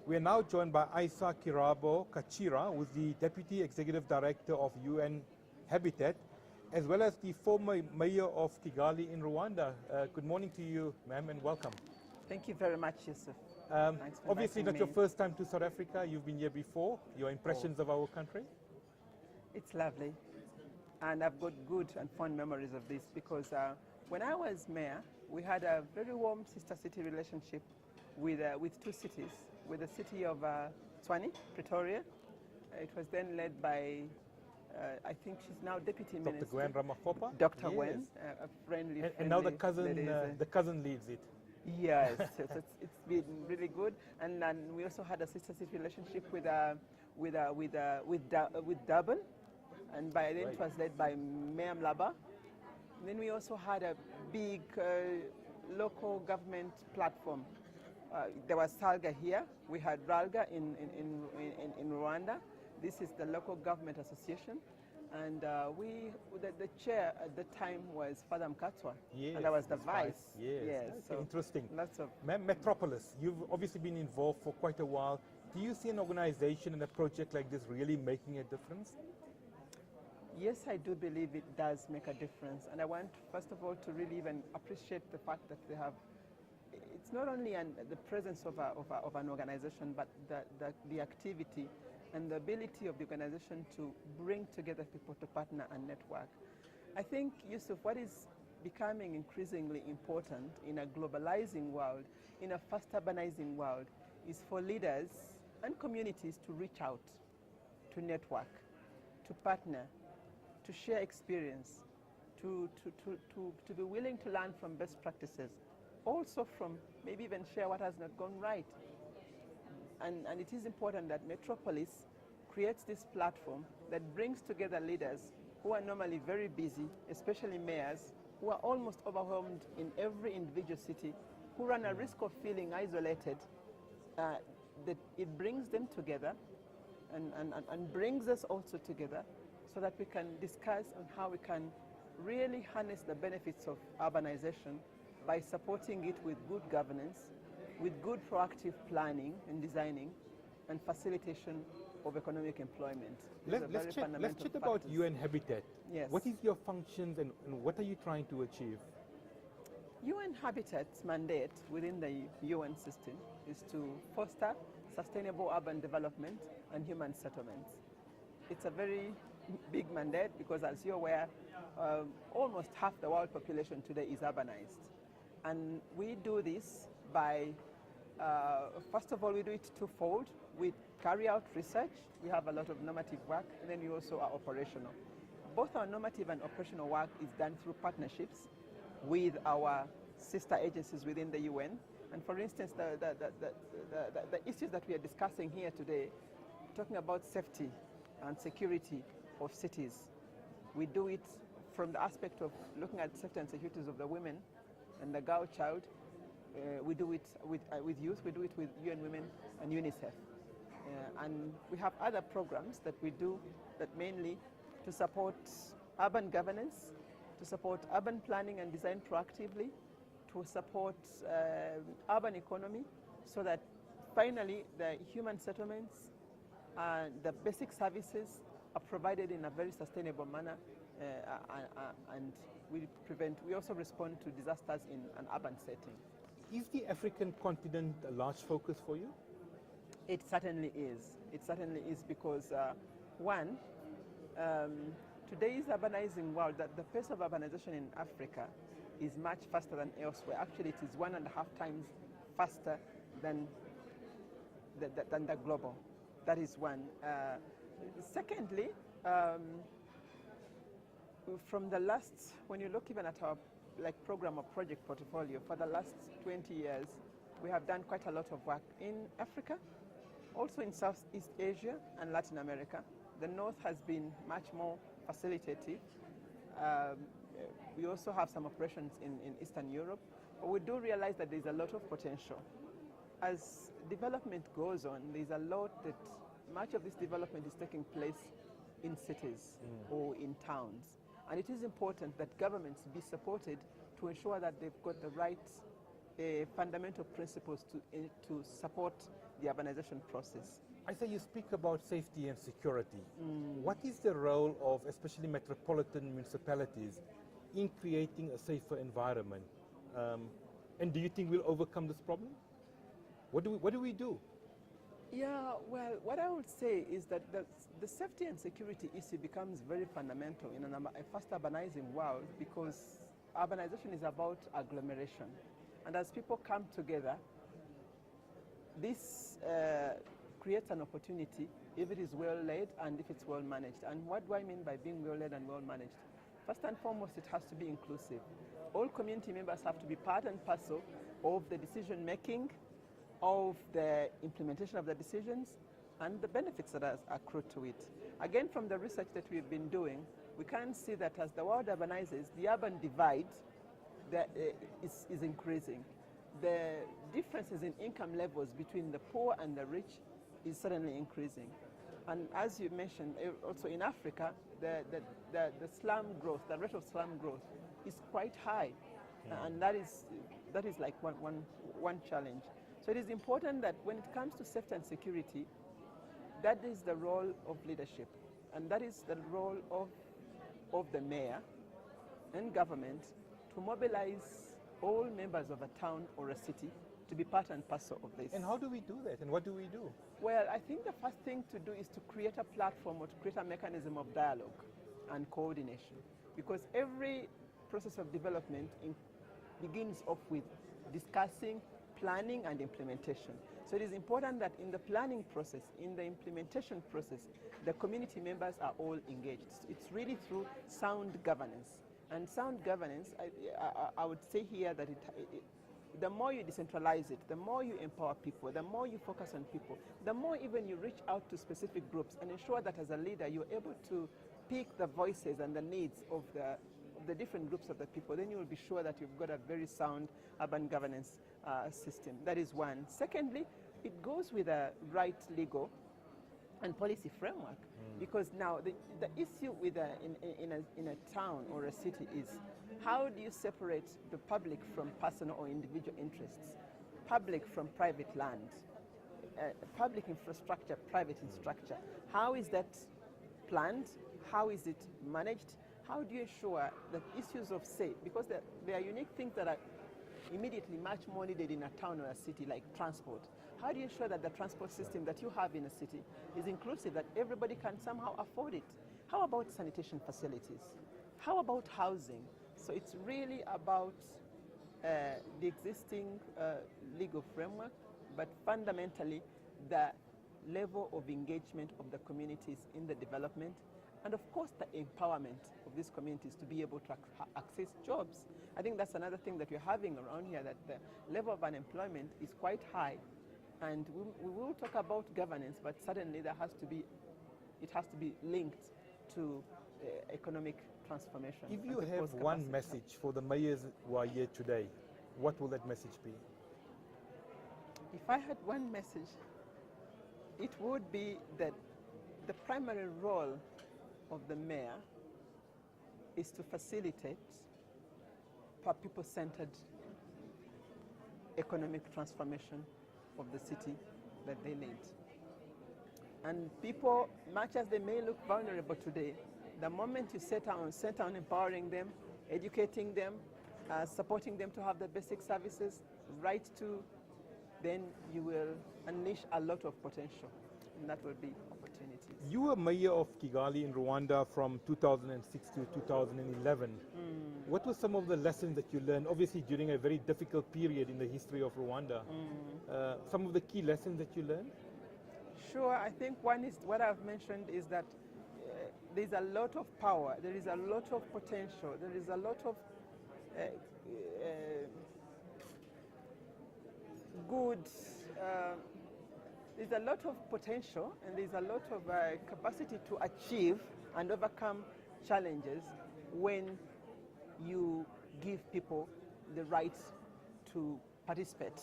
We are now joined by Aysa Kirabo Kacyra, who is the Deputy Executive Director of UNHABITAT, as well as the former Mayor of Kigali in Rwanda. Good morning to you, ma'am, and welcome. Thank you very much, Yusuf. Obviously not your first time to South Africa. You've been here before. Your impressions of our country? It's lovely. And I've got good and fond memories of this because when I was mayor, we had a very warm sister-city relationship with two cities, with the city of Tshwane, Pretoria. It was then led by, I think she's now Deputy Minister. Dr. Gwen Ramakopa? Dr. Yes. Gwen, a friendly And now the cousin leads it. Yes, it's been really good. And then we also had a sister-city relationship with Durban. And by then it was led by Mayor Mlaba. And then we also had a big local government platform. There was Salga here. We had Ralga in Rwanda. This is the local government association. And the chair at the time was Father Mkatwa, yes, and I was the vice. Yes, okay, so interesting. Lots of Metropolis, you've obviously been involved for quite a while. Do you see an organization and a project like this really making a difference? Yes, I do believe it does make a difference. And I want, first of all, to really even appreciate the fact that they have, it's not only the presence of an organization, but the activity and the ability of the organization to bring together people to partner and network. I think, Yusuf, what is becoming increasingly important in a globalizing world, in a fast urbanizing world, is for leaders and communities to reach out, to network, to partner, to share experience, to be willing to learn from best practices, also from maybe even share what has not gone right. And it is important that Metropolis creates this platform that brings together leaders who are normally very busy, especially mayors, who are almost overwhelmed in every individual city, who run a risk of feeling isolated. That it brings them together and brings us also together so that we can discuss on how we can really harness the benefits of urbanization by supporting it with good governance, with good proactive planning and designing, and facilitation of economic employment. Let's chat about UNHABITAT. Yes. What is your functions and what are you trying to achieve? UNHABITAT's mandate within the UN system is to foster sustainable urban development and human settlements. It's a very big mandate because, as you're aware, almost half the world population today is urbanized. And we do this by first of all, we do it twofold. We carry out research. We have a lot of normative work, and then we also are operational. Both our normative and operational work is done through partnerships with our sister agencies within the UN. And for instance, the issues that we are discussing here today, talking about safety and security of cities, we do it from the aspect of looking at safety and security of the women and the girl child. We do it with youth, we do it with UN Women and UNICEF. And we have other programs that we do that mainly to support urban governance, to support urban planning and design proactively, to support urban economy, so that finally the human settlements and the basic services are provided in a very sustainable manner, and we also respond to disasters in an urban setting. Is the African continent a large focus for you? It certainly is. It certainly is because, one, today's urbanizing world, that the pace of urbanization in Africa is much faster than elsewhere. Actually, it is 1.5 times faster than the global. That is one. Secondly, from the last, when you look even at our program or project portfolio, for the last 20 years, we have done quite a lot of work in Africa, also in Southeast Asia and Latin America. The North has been much more facilitative. We also have some operations in Eastern Europe, but we do realize that there's a lot of potential. As development goes on, there's a lot that much of this development is taking place in cities or in towns. And it is important that governments be supported to ensure that they've got the right fundamental principles to support the urbanization process. Aysa, you speak about safety and security. What is the role of especially metropolitan municipalities in creating a safer environment? And do you think we'll overcome this problem? What do we do? Yeah, well, what I would say is that the safety and security issue becomes very fundamental in a fast urbanizing world, because urbanization is about agglomeration. And as people come together, this creates an opportunity if it is well led and if it's well managed. And what do I mean by being well led and well managed? First and foremost, it has to be inclusive. All community members have to be part and parcel of the decision making, of the implementation of the decisions, and the benefits that are accrued to it. Again, from the research that we've been doing, we can see that as the world urbanizes, the urban divide is increasing. The differences in income levels between the poor and the rich is certainly increasing. And as you mentioned, also in Africa, the slum growth, the rate of slum growth is quite high. And that is like one challenge. So it is important that when it comes to safety and security, that is the role of leadership. And that is the role of the mayor and government to mobilize all members of a town or a city to be part and parcel of this. And how do we do that? And what do we do? Well, I think the first thing to do is to create a platform or to create a mechanism of dialogue and coordination. Because every process of development begins off with discussing, planning, and implementation. So it is important that in the planning process, in the implementation process, the community members are all engaged. It's really through sound governance. And sound governance, I would say here that the more you decentralize it, the more you empower people, the more you focus on people, the more even you reach out to specific groups and ensure that as a leader you're able to pick the voices and the needs of the different groups of the people, then you will be sure that you've got a very sound urban governance system. That is one. Secondly, it goes with a right legal and policy framework, because now the issue with in a town or a city is how do you separate the public from personal or individual interests, public from private land, public infrastructure, private infrastructure. How is that planned? How is it managed? How do you ensure that issues of say, because there are unique things that are immediately much more needed in a town or a city, like transport. How do you ensure that the transport system that you have in a city is inclusive, that everybody can somehow afford it? How about sanitation facilities? How about housing? So it's really about the existing legal framework, but fundamentally the level of engagement of the communities in the development, and of course the empowerment of these communities to be able to access jobs. I think that's another thing that we're having around here, that the level of unemployment is quite high. And we will talk about governance, but certainly it has to be linked to economic transformation. If you have one message for the mayors who are here today, what will that message be? If I had one message, it would be that the primary role of the mayor is to facilitate people-centered economic transformation of the city that they need. And people, much as they may look vulnerable today, the moment you set on empowering them, educating them, supporting them to have the basic services right to, then you will unleash a lot of potential, and that will be opportunities. You were mayor of Kigali in Rwanda from 2006 to 2011. What were some of the lessons that you learned, obviously during a very difficult period in the history of Rwanda? Some of the key lessons that you learned? Sure, I think one is what I've mentioned is that there's a lot of power, there is a lot of potential, there is a lot of there's a lot of potential, and there's a lot of capacity to achieve and overcome challenges when you give people the right to participate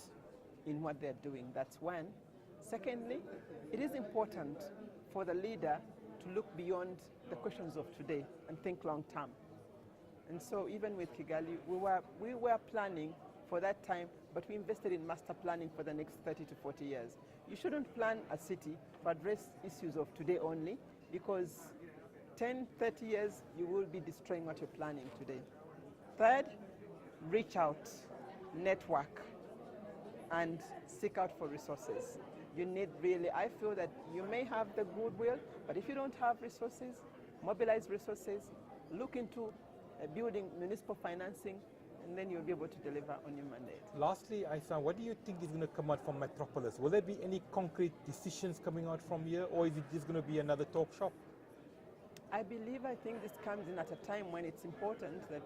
in what they're doing. That's one. Secondly, it is important for the leader to look beyond the questions of today and think long term. And so even with Kigali, we were planning for that time but we invested in master planning for the next 30 to 40 years. You shouldn't plan a city to address issues of today only, because 10, 30 years, you will be destroying what you're planning today. Third, reach out, network, and seek out for resources. You need really, I feel that you may have the goodwill, but if you don't have resources, mobilize resources, look into building municipal financing, and then you'll be able to deliver on your mandate. Lastly, Aysa, what do you think is going to come out from Metropolis? Will there be any concrete decisions coming out from here, or is it just going to be another talk shop? I think this comes in at a time when it's important that,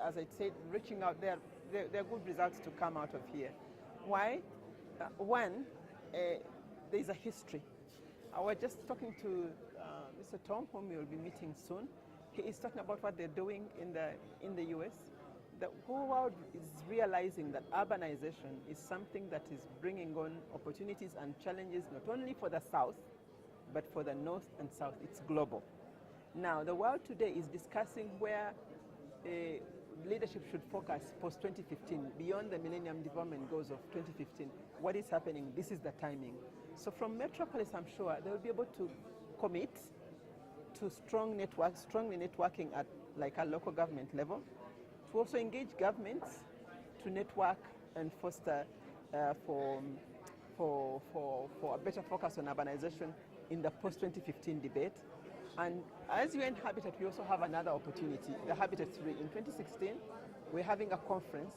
as I said, reaching out there are good results to come out of here. Why? One, there's a history. I was just talking to Mr. Tom, whom we will be meeting soon. He is talking about what they're doing in the US. The whole world is realizing that urbanization is something that is bringing on opportunities and challenges not only for the South, but for the North and South. It's global. Now, the world today is discussing where leadership should focus post-2015, beyond the Millennium Development Goals of 2015. What is happening? This is the timing. So from Metropolis, I'm sure they will be able to commit to strongly networking at like a local government level, to also engage governments to network and foster for a better focus on urbanization in the post-2015 debate. And as UNHABITAT, we also have another opportunity, the Habitat 3. In 2016, we're having a conference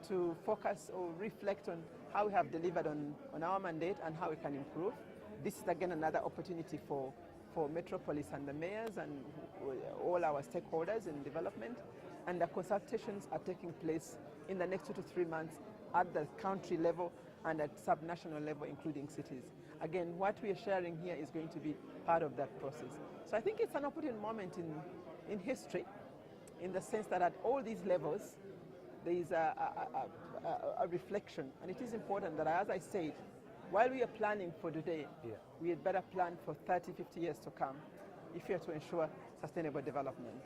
to focus or reflect on how we have delivered on our mandate and how we can improve. This is again another opportunity for Metropolis and the mayors and all our stakeholders in development. And the consultations are taking place in the next 2 to 3 months at the country level and at subnational level, including cities. Again, what we are sharing here is going to be part of that process. So I think it's an opportune moment in history, in the sense that at all these levels, there is a reflection. And it is important that, as I said, while we are planning for today, we had better plan for 30, 50 years to come if we are to ensure sustainable development.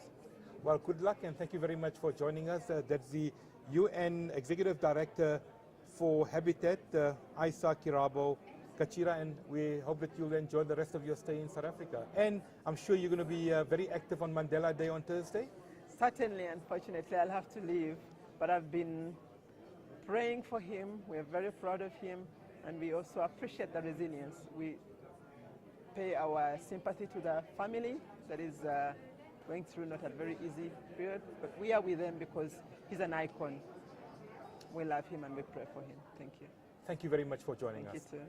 Well, good luck and thank you very much for joining us. That's the UN Executive Director for Habitat, Aysa Kirabo, Kacyra, and we hope that you'll enjoy the rest of your stay in South Africa. And I'm sure you're going to be very active on Mandela Day on Thursday. Certainly, unfortunately, I'll have to leave, but I've been praying for him. We're very proud of him, and we also appreciate the resilience. We pay our sympathy to the family that is going through not a very easy period, but we are with them because he's an icon. We love him and we pray for him. Thank you. Thank you very much for joining us. Thank you too.